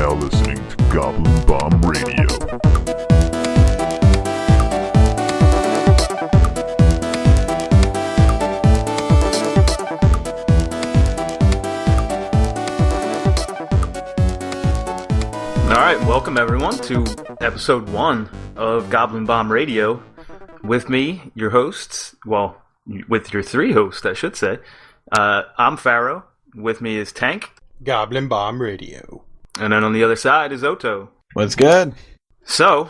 now listening to Goblin Bomb Radio. Alright, welcome everyone to episode 1 of Goblin Bomb Radio. With me, your hosts, well, with your 3 hosts, I should say. I'm Pharaoh. With me is Tank. Goblin Bomb Radio. And then on the other side is Oto. What's good? So,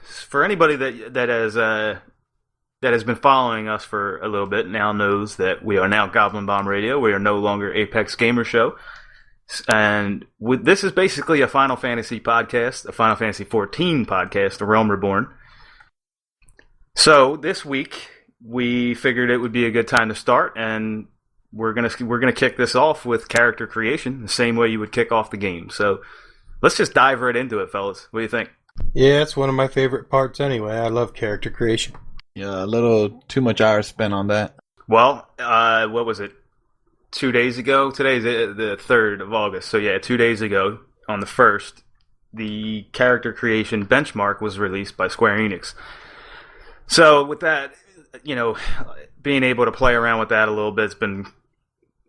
for anybody that has been following us for a little bit now knows that we are now Goblin Bomb Radio. We are no longer Apex Gamer Show. And this is basically a Final Fantasy podcast, a Final Fantasy XIV podcast, A Realm Reborn. So, this week, we figured it would be a good time to start, and we're gonna kick this off with character creation, the same way you would kick off the game. So let's just dive right into it, fellas. What do you think? Yeah, it's one of my favorite parts anyway. I love character creation. Yeah, a little too much hours spent on that. Well, what was it? 2 days ago? Today's the 3rd of August. So yeah, 2 days ago, on the 1st, the character creation benchmark was released by Square Enix. So with that, being able to play around with that a little bit's been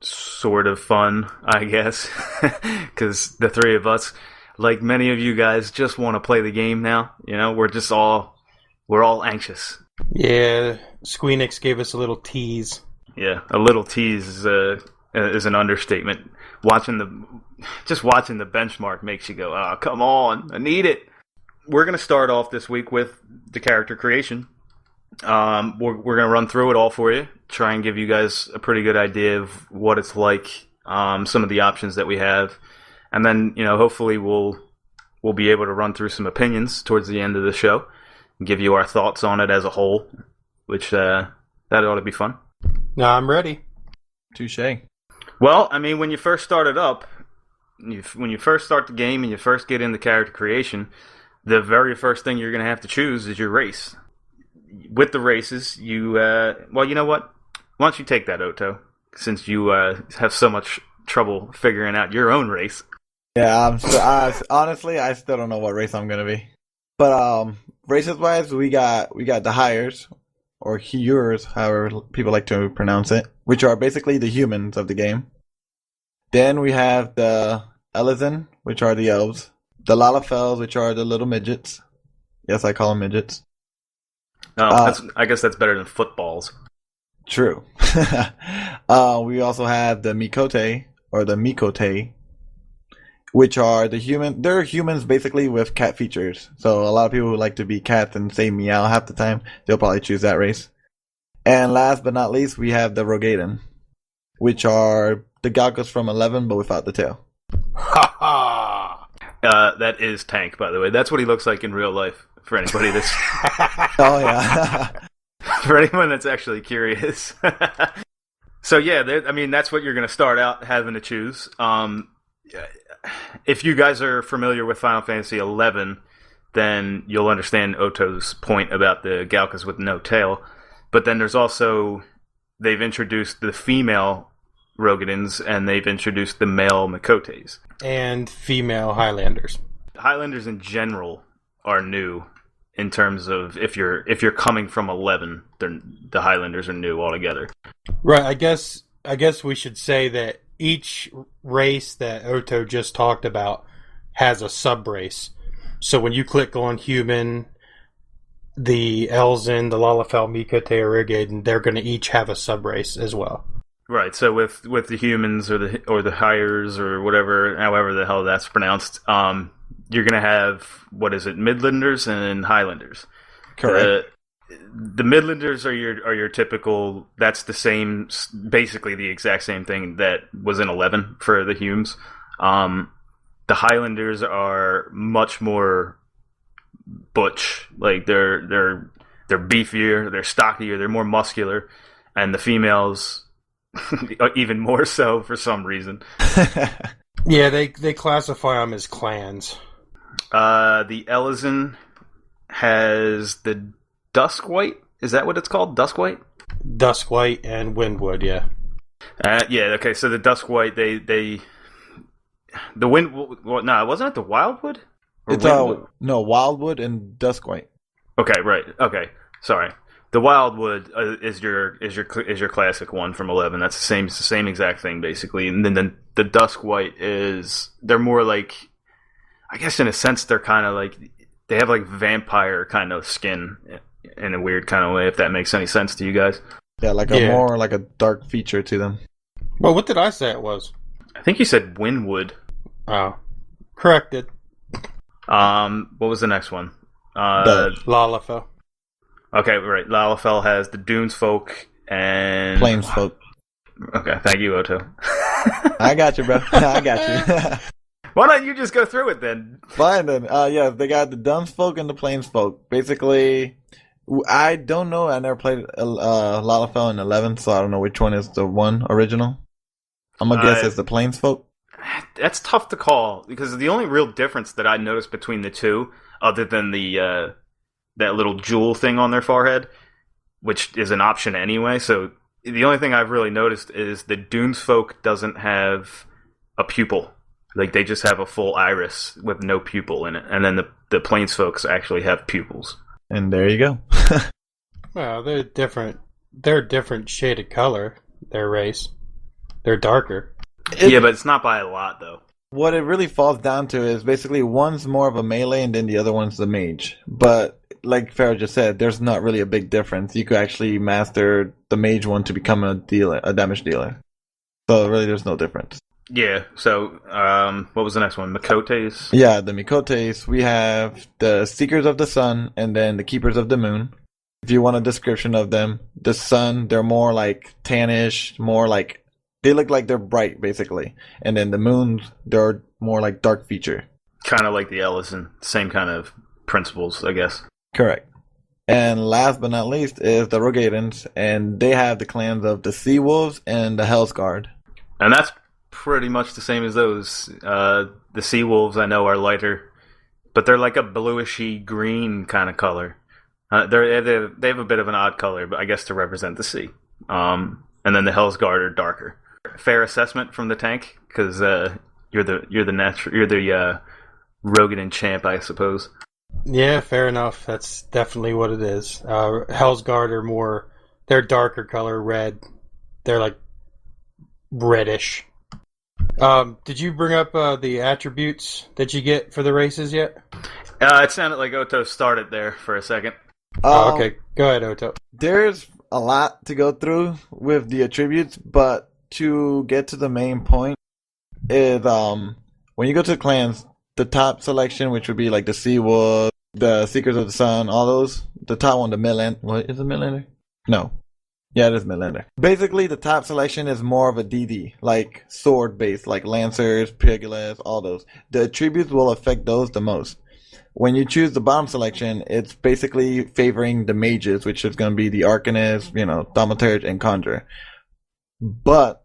sort of fun, I guess, because the 3 of us, like many of you guys, just want to play the game now. We're all anxious. Yeah, Square Enix gave us a little tease. Yeah, a little tease is an understatement. Watching the benchmark makes you go, "Oh, come on, I need it." We're gonna start off this week with the character creation. We're going to run through it all for you, try and give you guys a pretty good idea of what it's like, some of the options that we have, and then, hopefully we'll be able to run through some opinions towards the end of the show and give you our thoughts on it as a whole, which that ought to be fun. Now I'm ready. Touché. Well, I mean, when you first start it up, when you first start the game and you first get into character creation, the very first thing you're going to have to choose is your race. With the races, you you know what? Why don't you take that, Oto, since you have so much trouble figuring out your own race? Yeah, honestly, I still don't know what race I'm gonna be. But races-wise, we got the hires, or Heures, however people like to pronounce it, which are basically the humans of the game. Then we have the Elezen, which are the elves. The Lalafels, which are the little midgets. Yes, I call them midgets. I guess that's better than footballs. True. We also have the Mikote, or the Mikote, which are the human. They're humans basically with cat features. So a lot of people who like to be cats and say meow half the time, they'll probably choose that race. And last but not least, we have the Rogaden, which are the Galkas from 11, but without the tail. Ha ha! That is Tank, by the way. That's what he looks like in real life. For anybody that's oh yeah, for anyone that's actually curious. So yeah, that's what you're going to start out having to choose. If you guys are familiar with Final Fantasy XI, then you'll understand Oto's point about the Galkas with no tail. But then there's also, they've introduced the female Rogadins and they've introduced the male Mikotes and female Highlanders. Highlanders in general are new. In terms of if you're coming from 11, the Highlanders are new altogether. Right. I guess we should say that each race that Oto just talked about has a sub-race. So when you click on human, the Elezen, the Lalafell, Mikote, or Rogaden, they're going to each have a sub-race as well. Right. So with the humans or the hires or whatever, however the hell that's pronounced, you're going to have, what is it, Midlanders and Highlanders. Correct. The Midlanders are your typical, that's the same, basically the exact same thing that was in 11 for the Humes. The Highlanders are much more butch. Like, they're beefier, they're stockier, they're more muscular. And the females, even more so for some reason. Yeah, they classify them as clans. The Elezen has the Duskwhite. Is that what it's called? Duskwhite? Duskwhite and Windwood, yeah. Yeah, okay, so the Duskwhite, the wind. No, wasn't it the Wildwood? Or It's Windwood? no Wildwood and Duskwhite. Okay, right. Okay, sorry. The Wildwood is your classic one from 11. That's the same exact thing basically. And then the Duskwhite is they're more like, I guess in a sense they're kind of like they have like vampire kind of skin in a weird kind of way. If that makes any sense to you guys. Yeah, like a more like a dark feature to them. Well, what did I say it was? I think you said Windwood. Oh, corrected. What was the next one? Lalafell. Okay, right. Lalafell has the Dunes folk and Plainsfolk. Okay, thank you, Otto. I got you, bro. I got you. Why don't you just go through it then? Fine then. Yeah, they got the Dunsfolk and the Plainsfolk. Basically, I don't know. I never played Lalafell in 11, so I don't know which one is the one original. I'm gonna guess it's the Plainsfolk. That's tough to call because the only real difference that I noticed between the two, other than the that little jewel thing on their forehead, which is an option anyway. So the only thing I've really noticed is the Dunes folk doesn't have a pupil. Like they just have a full iris with no pupil in it, and then the Plains folks actually have pupils. And there you go. Well, they're different. They're a different shade of color. Their race. They're darker. Yeah, but it's not by a lot though. What it really falls down to is basically one's more of a melee and then the other one's the mage. But like Farrah just said, there's not really a big difference. You could actually master the mage one to become a damage dealer. So really there's no difference. Yeah, so what was the next one? Mikotes? Yeah, the Mikotes, we have the Seekers of the Sun and then the Keepers of the Moon. If you want a description of them, the Sun, they're more like tannish, more like, they look like they're bright basically. And then the Moons, they're more like dark feature. Kind of like the Ellison, same kind of principles, I guess. Correct. And last but not least is the Rogadans, and they have the clans of the Sea Wolves and the Hell's Guard. And that's pretty much the same as those. The Sea Wolves I know are lighter, but they're like a bluishy green kind of color. They have a bit of an odd color, but I guess to represent the sea. And then the Hell's Guard are darker. Fair assessment from the tank, because you're the Rogadan champ, I suppose. Yeah, fair enough. That's definitely what it is. Hell's Guard are more, they're darker color, red. They're like reddish. Did you bring up the attributes that you get for the races yet? It sounded like Otto started there for a second. Okay. Go ahead, Otto. There's a lot to go through with the attributes, but to get to the main point is when you go to the clans, the top selection, which would be like the Sea Wolf, the Seekers of the Sun, all those, the top one, the Midland. What is it, Midlander? No. Yeah, it is Midlander. Basically, the top selection is more of a DD, like sword based, like Lancers, Pugilists, all those. The attributes will affect those the most. When you choose the bottom selection, it's basically favoring the mages, which is going to be the Arcanist, Thaumaturge, and Conjurer. But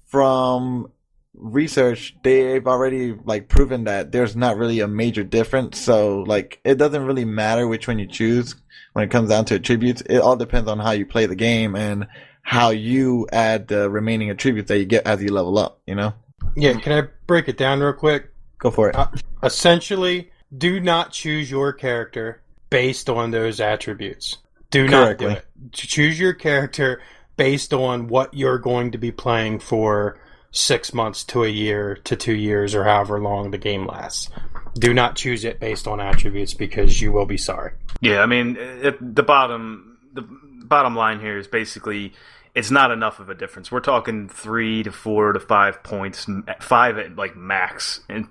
from research, they've already proven that there's not really a major difference. So it doesn't really matter which one you choose when it comes down to attributes. It all depends on how you play the game and how you add the remaining attributes that you get as you level up. Yeah, can I break it down real quick? Go for it. Essentially, do not choose your character based on those attributes. Do not do it. Choose your character based on what you're going to be playing for 6 months to a year to 2 years or however long the game lasts. Do not choose it based on attributes because you will be sorry. Yeah, I mean, the bottom line here is basically it's not enough of a difference. We're talking 3 to 4 to 5 points, 5 at max, and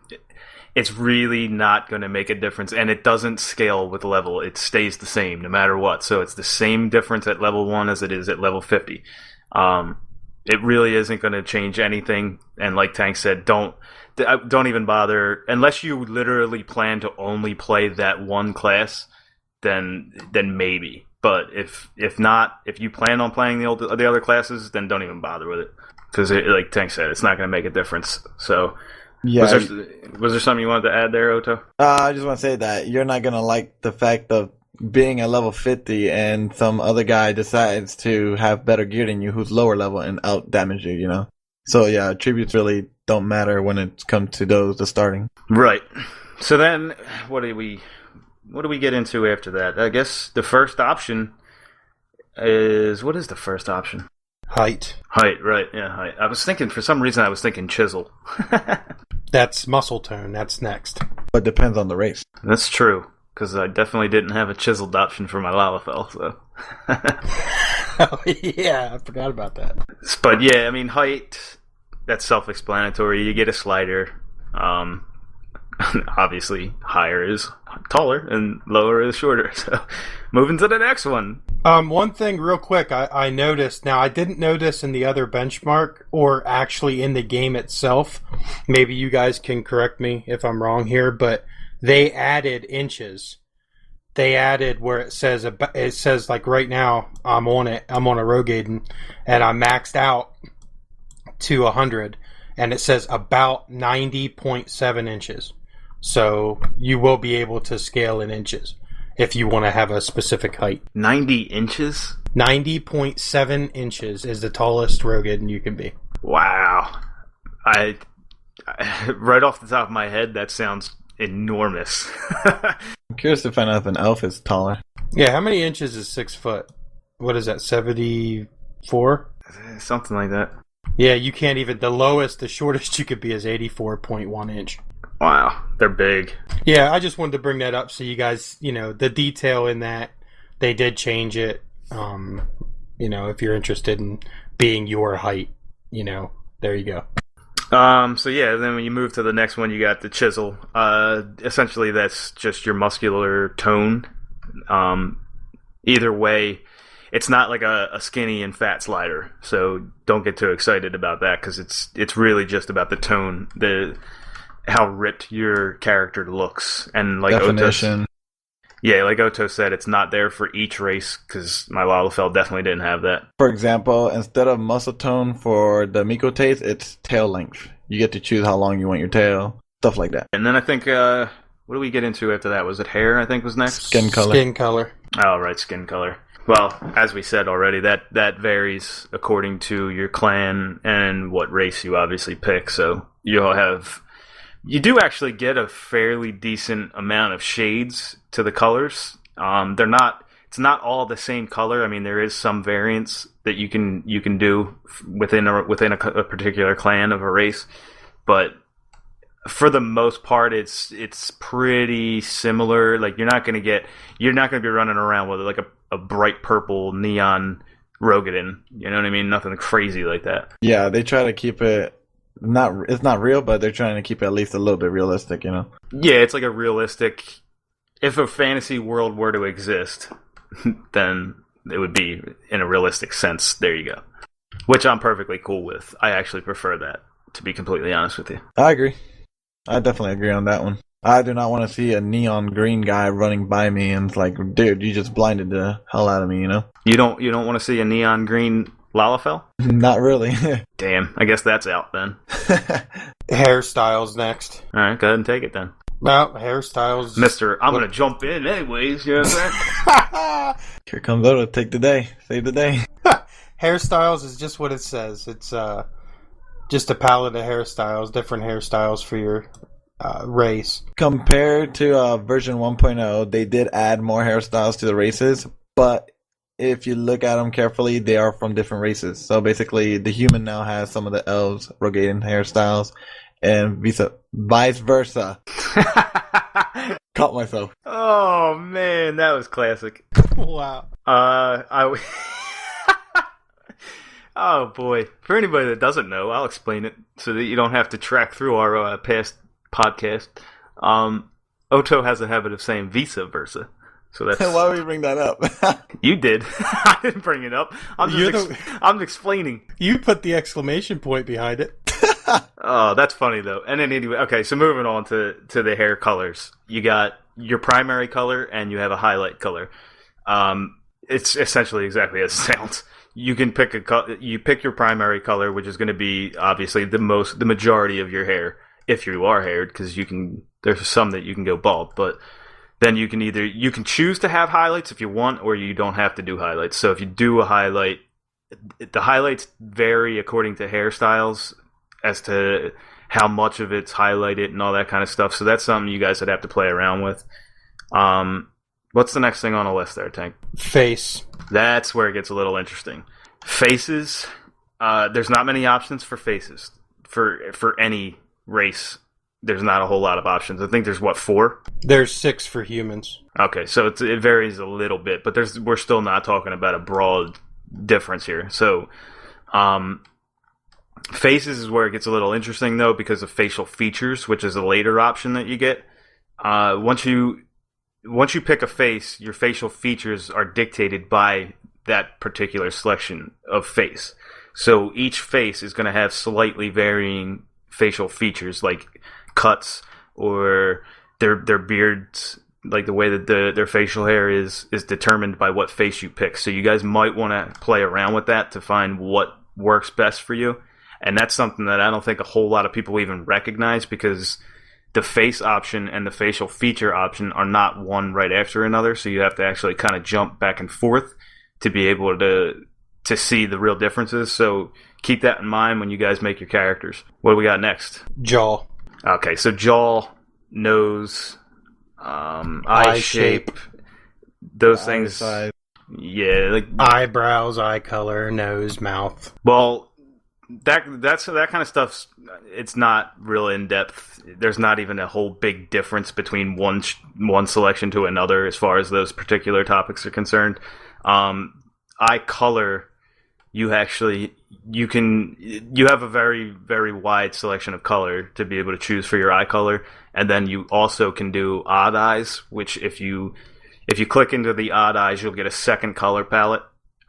it's really not going to make a difference. And it doesn't scale with level; it stays the same no matter what. So it's the same difference at level 1 as it is at level 50. It really isn't going to change anything. And like Tank said, don't even bother unless you literally plan to only play that one class. Then maybe. But if not, if you plan on playing the other classes, then don't even bother with it because, like Tank said, it's not going to make a difference. So, yeah. Was there something you wanted to add there, Otto? I just want to say that you're not going to like the fact of being at level 50 and some other guy decides to have better gear than you who's lower level and out damage you. So yeah, attributes really don't matter when it comes to the starting. Right. So then, what do we get into after that? I guess the first option is, what is the first option? Height. Height, right? Yeah, height. I was thinking, for some reason, I was thinking chisel. That's muscle tone. That's next. But depends on the race. That's true, because I definitely didn't have a chiseled option for my Lalafell, so. Oh, yeah, I forgot about that. But yeah, I mean, height, that's self-explanatory. You get a slider. Obviously, higher is taller and lower is shorter. So, moving to the next one. One thing real quick, I noticed. Now, I didn't notice in the other benchmark or actually in the game itself. Maybe you guys can correct me if I'm wrong here, but they added inches. They added where it says like right now I'm on a Rogaden and I'm maxed out to 100 and it says about 90.7 inches. So you will be able to scale in inches if you want to have a specific height. 90 inches? 90.7 inches is the tallest Rogaden you can be. Wow. I right off the top of my head, that sounds enormous. I'm curious to find out if an elf is taller. Yeah, how many inches is 6 foot? What is that, 74? Something like that. Yeah, you can't even, the shortest you could be is 84.1 inch. Wow, they're big. Yeah, I just wanted to bring that up so you guys, the detail in that, they did change it. If you're interested in being your height, there you go. So yeah, then when you move to the next one, you got the chisel. Essentially, that's just your muscular tone. Either way, it's not like a skinny and fat slider. So don't get too excited about that because it's really just about the tone, how ripped your character looks, and like definition. Like Otto said, it's not there for each race because my Lalafell definitely didn't have that. For example, instead of muscle tone for the Mikotes, it's tail length. You get to choose how long you want your tail, stuff like that. And then I think, what do we get into after that? Was it hair, I think, was next? Skin color. Skin color. Oh, right, skin color. Well, as we said already, that varies according to your clan and what race you obviously pick. So you do actually get a fairly decent amount of shades to the colors. It's not all the same color. I mean, there is some variance that you can do within a particular clan of a race, but for the most part, it's pretty similar. Like you're not going to be running around with like a bright purple neon Rogaden. You know what I mean? Nothing crazy like that. Yeah, they try to keep it. It's not real, but they're trying to keep it at least a little bit realistic, Yeah, it's like a realistic. If a fantasy world were to exist, then it would be in a realistic sense. There you go. Which I'm perfectly cool with. I actually prefer that, to be completely honest with you. I agree. I definitely agree on that one. I do not want to see a neon green guy running by me and it's like, dude, you just blinded the hell out of me, You don't want to see a neon green Lalafell? Not really. Damn, I guess that's out then. Hairstyles next. All right, go ahead and take it then. Well, hairstyles. Mister, I'm going to jump in anyways, you know what I'm saying? Here comes Oda, take the day. Save the day. Hairstyles is just what it says. It's just a palette of hairstyles, different hairstyles for your race. Compared to version 1.0, they did add more hairstyles to the races, but if you look at them carefully, they are from different races. So basically, the human now has some of the elves' Rogaden hairstyles, and vice versa. Caught myself. Oh man, that was classic. Wow. Oh boy. For anybody that doesn't know, I'll explain it so that you don't have to track through our past podcast. Otto has a habit of saying vice versa. So that's why would we bring that up? You did. I didn't bring it up. I'm explaining. You put the exclamation point behind it. Oh, that's funny though. And then anyway, okay, so moving on to the hair colors. You got your primary color and you have a highlight color. It's essentially exactly as it sounds. You can pick you pick your primary color, which is going to be obviously the majority of your hair if you are haired, because there's some that you can go bald, but then you can choose to have highlights if you want, or you don't have to do highlights. So if you do a highlight, the highlights vary according to hairstyles as to how much of it's highlighted and all that kind of stuff. So that's something you guys would have to play around with. What's the next thing on the list there, Tank? Face. That's where it gets a little interesting. Faces. There's not many options for faces for any race. There's not a whole lot of options. I think there's 4? There's 6 for humans. Okay, so it varies a little bit, but we're still not talking about a broad difference here. So, faces is where it gets a little interesting though, because of facial features, which is a later option that you get. Once you pick a face, your facial features are dictated by that particular selection of face. So each face is going to have slightly varying facial features, like cuts or their beards, like the way that their facial hair is determined by what face you pick. So you guys might want to play around with that to find what works best for you. And that's something that I don't think a whole lot of people even recognize, because the face option and the facial feature option are not one right after another. So you have to actually kind of jump back and forth to be able to see the real differences. So keep that in mind when you guys make your characters. What do we got next? Jaw. Okay, so jaw, nose, eye shape, those things. Size. Yeah, like Eyebrows, eye color, nose, mouth. well, that kind of stuff's, it's not real in depth. There's not even a whole big difference between one selection to another as far as those particular topics are concerned. Eye color, you have a very, very wide selection of color to be able to choose for your eye color, and then you also can do odd eyes, which if you click into the odd eyes, you'll get a second color palette.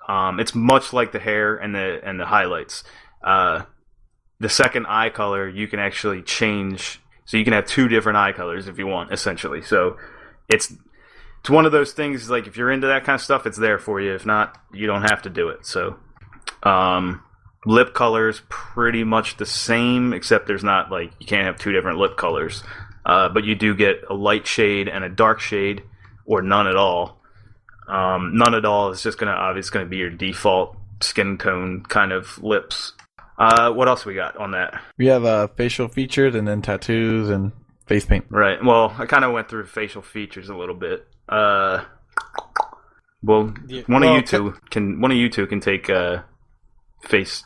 It's much like the hair and the highlights. The second eye color you can actually change, so you can have 2 different eye colors if you want, essentially. So it's one of those things, like if you're into that kind of stuff, it's there for you. If not, you don't have to do it. So lip colors pretty much the same, except there's not, like, you can't have 2 different lip colors, but you do get a light shade and a dark shade, or none at all. None at all is just obviously gonna be your default skin tone kind of lips. What else we got on that? We have facial features and then tattoos and face paint. Right. Well, I kind of went through facial features a little bit. One of you two can take face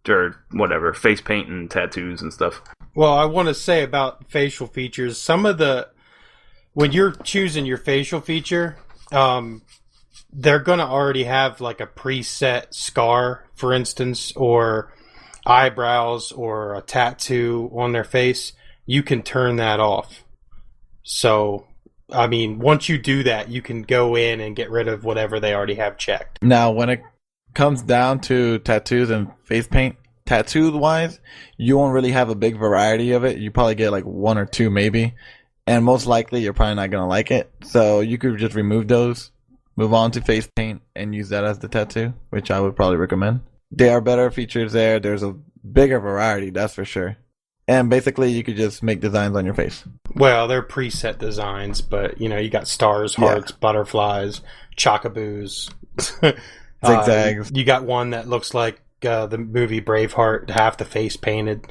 or whatever, face paint and tattoos and stuff. Well, I want to say about facial features, when you're choosing your facial feature, they're going to already have like a preset scar, for instance, or eyebrows or a tattoo on their face. You can turn that off. So, I mean, once you do that, you can go in and get rid of whatever they already have checked. Now, when it comes down to tattoos and face paint, tattoo-wise, you won't really have a big variety of it. You probably get like 1 or 2 maybe. And most likely, you're probably not going to like it. So you could just remove those, move on to face paint, and use that as the tattoo, which I would probably recommend. There are better features there. There's a bigger variety, that's for sure. And basically, you could just make designs on your face. Well, they're preset designs, but, you got stars, hearts, butterflies, chockaboos. Zigzags. You got one that looks like the movie Braveheart, half the face painted.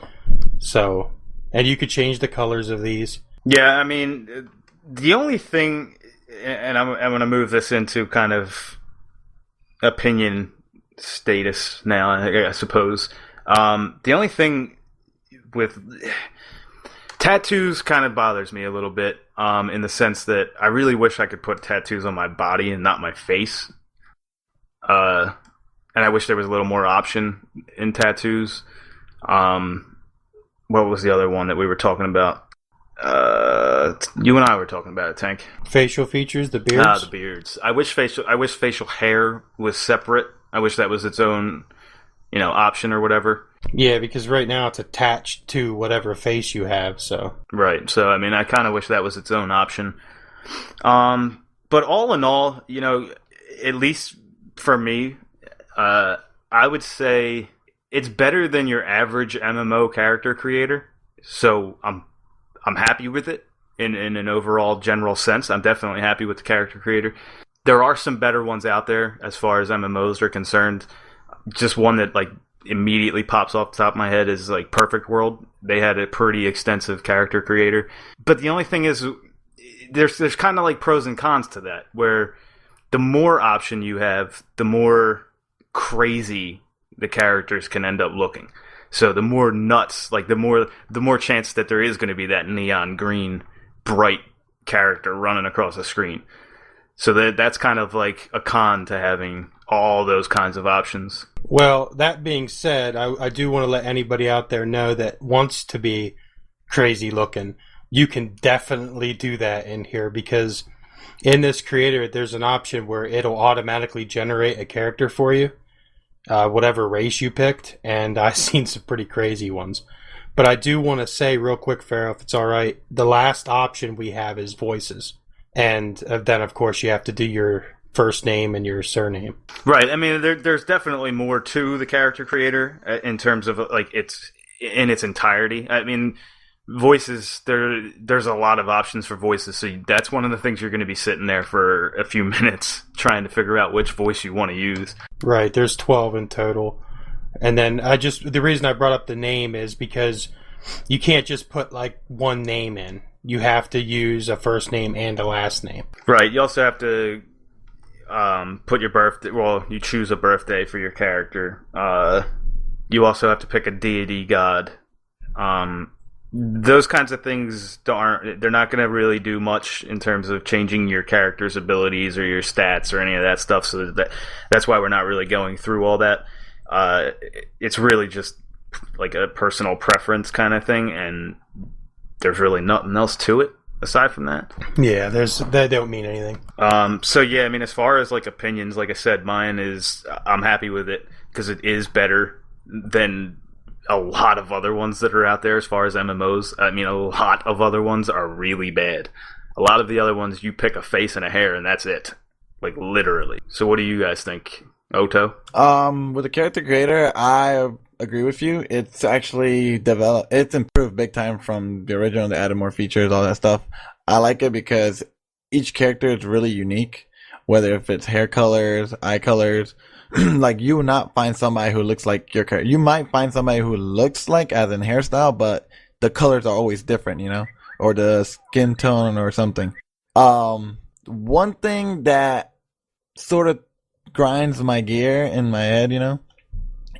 So, and you could change the colors of these. Yeah, I mean, the only thing, and I'm going to move this into kind of opinion status now, I suppose. The only thing with tattoos kind of bothers me a little bit, in the sense that I really wish I could put tattoos on my body and not my face. And I wish there was a little more option in tattoos. What was the other one that we were talking about? You and I were talking about it, Tank. Facial features, the beards. The beards. I wish facial hair was separate. I wish that was its own, option or whatever. Yeah, because right now it's attached to whatever face you have. So right. So I mean, I kind of wish that was its own option. But all in all, at least for me, I would say it's better than your average MMO character creator. So I'm happy with it in an overall general sense. I'm definitely happy with the character creator. There are some better ones out there as far as MMOs are concerned. Just one that immediately pops off the top of my head is like Perfect World. They had a pretty extensive character creator. But the only thing is, there's kind of like pros and cons to that, where the more option you have, the more crazy the characters can end up looking. So the more nuts, like the more chance that there is going to be that neon green, bright character running across the screen. So that's kind of like a con to having all those kinds of options. Well, that being said, I do want to let anybody out there know that wants to be crazy looking, you can definitely do that in here, because in this creator, there's an option where it'll automatically generate a character for you, whatever race you picked, and I've seen some pretty crazy ones. But I do want to say real quick, Pharaoh, if it's all right, the last option we have is voices. And then, of course, you have to do your first name and your surname. Right. I mean, there's definitely more to the character creator in terms of like it's in its entirety. I mean, voices, there's a lot of options for voices, so that's one of the things you're going to be sitting there for a few minutes trying to figure out which voice you want to use. Right. There's 12 in total. And then the reason I brought up the name is because you can't just put like one name in. You have to use a first name and a last name. Right. You also have to put your birthday. Well, you choose a birthday for your character. You also have to pick a deity god. Those kinds of things they're not going to really do much in terms of changing your character's abilities or your stats or any of that stuff. So that's why we're not really going through all that. It's really just like a personal preference kind of thing, and there's really nothing else to it aside from that. Yeah, they don't mean anything. So yeah, I mean, as far as like opinions, like I said, mine is I'm happy with it because it is better than a lot of other ones that are out there as far as MMOs. I mean, a lot of other ones are really bad. A lot of the other ones, you pick a face and a hair and that's it. Like, literally. So what do you guys think? Oto? With the character creator, I agree with you. It's actually it's improved big time from the original. They added more features, all that stuff. I like it because each character is really unique, whether if it's hair colors, eye colors. Like, you will not find somebody who looks like your character. You might find somebody who looks like, as in hairstyle, but the colors are always different, you know? Or the skin tone or something. One thing that sort of grinds my gear in my head, you know,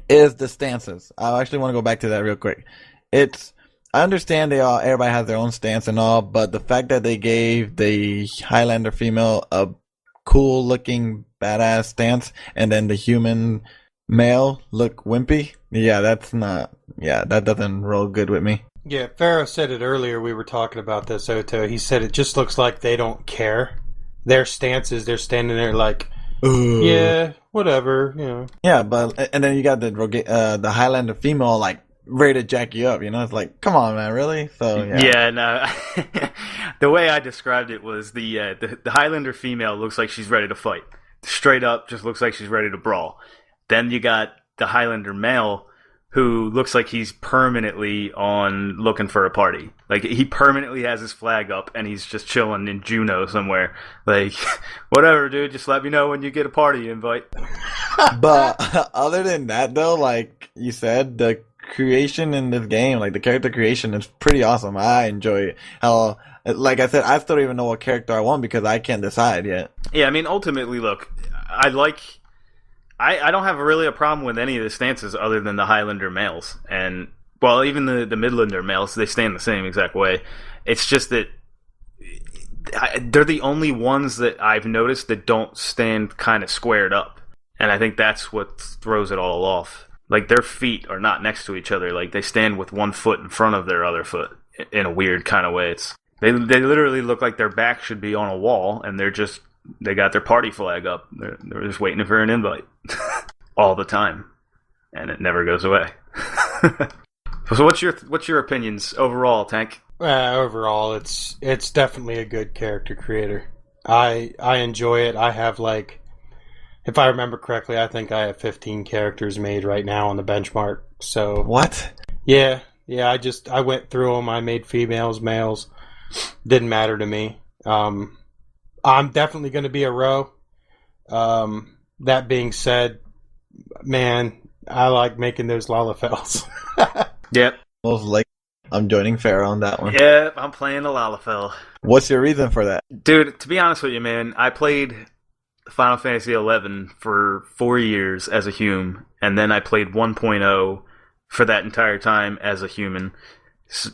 is the stances. I actually want to go back to that real quick. I understand everybody has their own stance and all, but the fact that they gave the Highlander female a cool looking badass stance and then the human male look wimpy, that doesn't roll good with me. Yeah, Pharaoh said it earlier. We were talking about this, Oto. He said it just looks like they don't care. Their stances, they're standing there like, yeah, whatever, you know. Yeah, and then you got the Highlander female like ready to jack you up, you know. It's like, come on, man, really? So yeah, no. The way I described it was the Highlander female looks like she's ready to fight. Straight up, just looks like she's ready to brawl. Then you got the Highlander male who looks like he's permanently on looking for a party. Like, he permanently has his flag up and he's just chilling in Juneau somewhere. Like, whatever, dude, just let me know when you get a party invite. But other than that, though, like you said, the creation in this game, like the character creation, is pretty awesome. I enjoy it. How, like I said, I still don't even know what character I want because I can't decide yet. Yeah, I mean, ultimately, look, I don't have really a problem with any of the stances other than the Highlander males. And, well, even the Midlander males, they stand the same exact way. It's just that they're the only ones that I've noticed that don't stand kind of squared up. And I think that's what throws it all off. Like, their feet are not next to each other. Like, they stand with one foot in front of their other foot in a weird kind of way. They literally look like their back should be on a wall, and they got their party flag up. They're just waiting for an invite all the time, and it never goes away. So what's your opinions overall, Tank? Overall, it's definitely a good character creator. I enjoy it. I have, like, if I remember correctly, I think I have 15 characters made right now on the benchmark. So what? Yeah. I went through them. I made females, males. Didn't matter to me. I'm definitely going to be a row. That being said, man, I like making those Lalafels. Yep. Most like I'm joining Farrah on that one. Yep, I'm playing the Lalafell. What's your reason for that? Dude, to be honest with you, man, I played Final Fantasy XI for 4 years as a human, and then I played 1.0 for that entire time as a human.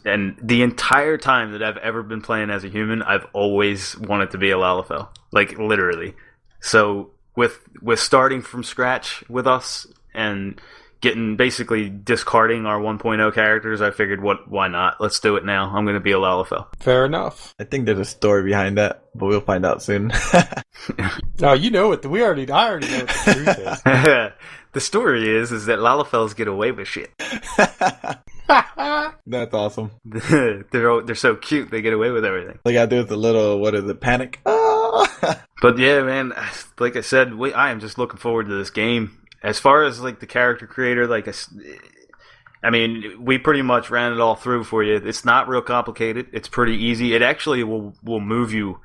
And the entire time that I've ever been playing as a human, I've always wanted to be a Lalafell. Like, literally. So, with starting from scratch with us and basically discarding our 1.0 characters, I figured, why not? Let's do it now. I'm going to be a Lalafell. Fair enough. I think there's a story behind that, but we'll find out soon. No, you know it. I already know what the truth is. The story is that Lalafells get away with shit. That's awesome. They're so cute, they get away with everything. All you gotta do is a little, panic? Ah! But yeah, man, like I said, I am just looking forward to this game. As far as like the character creator, I mean, we pretty much ran it all through for you. It's not real complicated. It's pretty easy. It actually will move you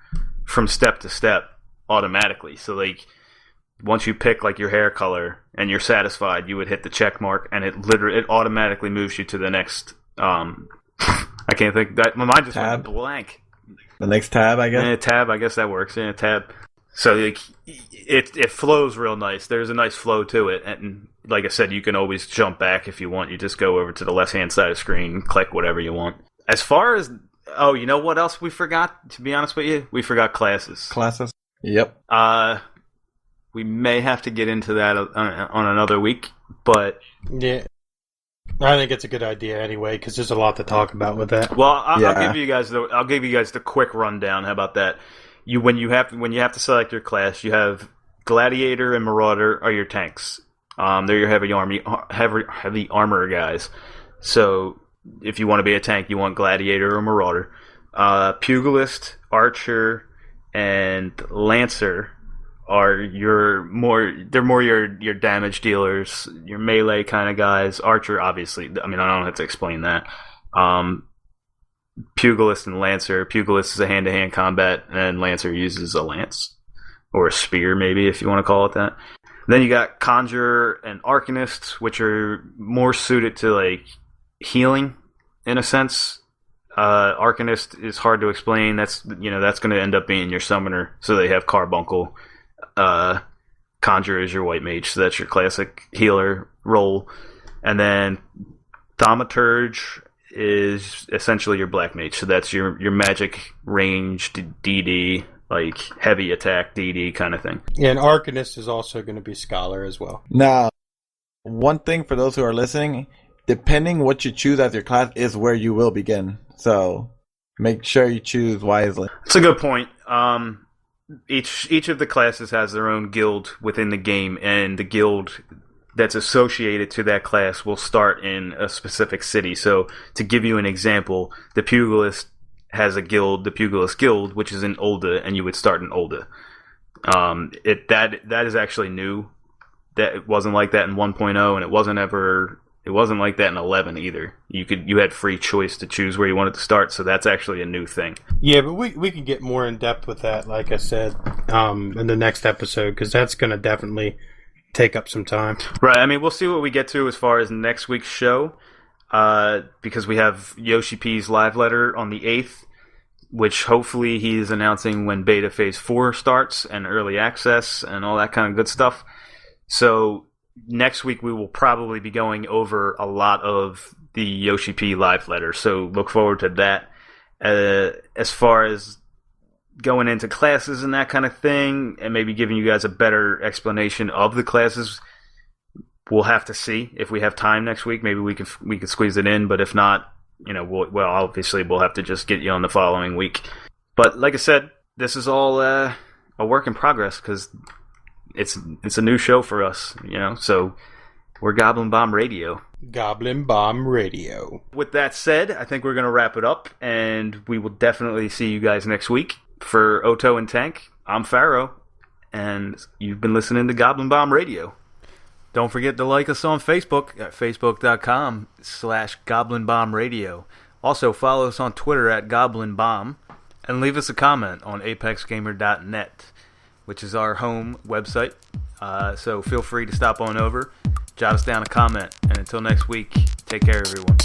from step to step automatically. So like, once you pick like your hair color and you're satisfied, you would hit the check mark, and it automatically moves you to the next. I can't think that my mind just went blank. The next tab, I guess. Tab, I guess that works. Yeah, tab. So like, it flows real nice. There's a nice flow to it, and like I said, you can always jump back if you want. You just go over to the left-hand side of the screen, click whatever you want. As far as you know what else we forgot? To be honest with you, we forgot classes. Classes. Yep. We may have to get into that on another week, but yeah, I think it's a good idea anyway because there's a lot to talk about with that. Well, I'll give you guys the quick rundown. How about that? When you have to select your class, you have Gladiator and Marauder are your tanks. They're your heavy armor guys. So if you want to be a tank, you want Gladiator or Marauder. Pugilist, Archer, and Lancer are your damage dealers, your melee kind of guys. Archer, obviously, I mean, I don't have to explain that. Pugilist and Lancer. Pugilist is a hand-to-hand combat, and Lancer uses a lance. Or a spear, maybe, if you want to call it that. Then you got Conjurer and Arcanist, which are more suited to, like, healing, in a sense. Arcanist is hard to explain. That's going to end up being your summoner. So they have Carbuncle. Conjurer is your white mage, so that's your classic healer role. And then Thaumaturge is essentially your black mage, so that's your magic ranged DD, like heavy attack DD kind of thing. Yeah, and Arcanist is also going to be Scholar as well. Now, one thing for those who are listening, depending what you choose as your class is where you will begin. So make sure you choose wisely. That's a good point. Each of the classes has their own guild within the game, and the guild that's associated to that class will start in a specific city. So, to give you an example, the Pugilist has a guild, the Pugilist Guild, which is in Ul'dah, and you would start in Ul'dah. That is actually new. That it wasn't like that in 1.0, and it wasn't like that in 11 either. You had free choice to choose where you wanted to start, so that's actually a new thing. Yeah, but we can get more in depth with that, like I said, in the next episode, because that's going to definitely take up some time. Right. I mean, we'll see what we get to as far as next week's show, because we have Yoshi P's live letter on the 8th, which hopefully he's announcing when Beta Phase 4 starts and early access and all that kind of good stuff. So next week we will probably be going over a lot of the Yoshi P live letter, so look forward to that. As far as going into classes and that kind of thing, and maybe giving you guys a better explanation of the classes, we'll have to see if we have time next week. Maybe we can squeeze it in, but if not, obviously we'll have to just get you on the following week. But like I said, this is all a work in progress because it's a new show for us, so we're Goblin Bomb Radio. Goblin Bomb Radio. With that said, I think we're going to wrap it up, and we will definitely see you guys next week. For Oto and Tank, I'm Pharaoh, and you've been listening to Goblin Bomb Radio. Don't forget to like us on Facebook at facebook.com/Goblin Bomb Radio. Also, follow us on Twitter at Goblin Bomb, and leave us a comment on apexgamer.net, which is our home website. So feel free to stop on over jot us down a comment. And until next week, take care, everyone.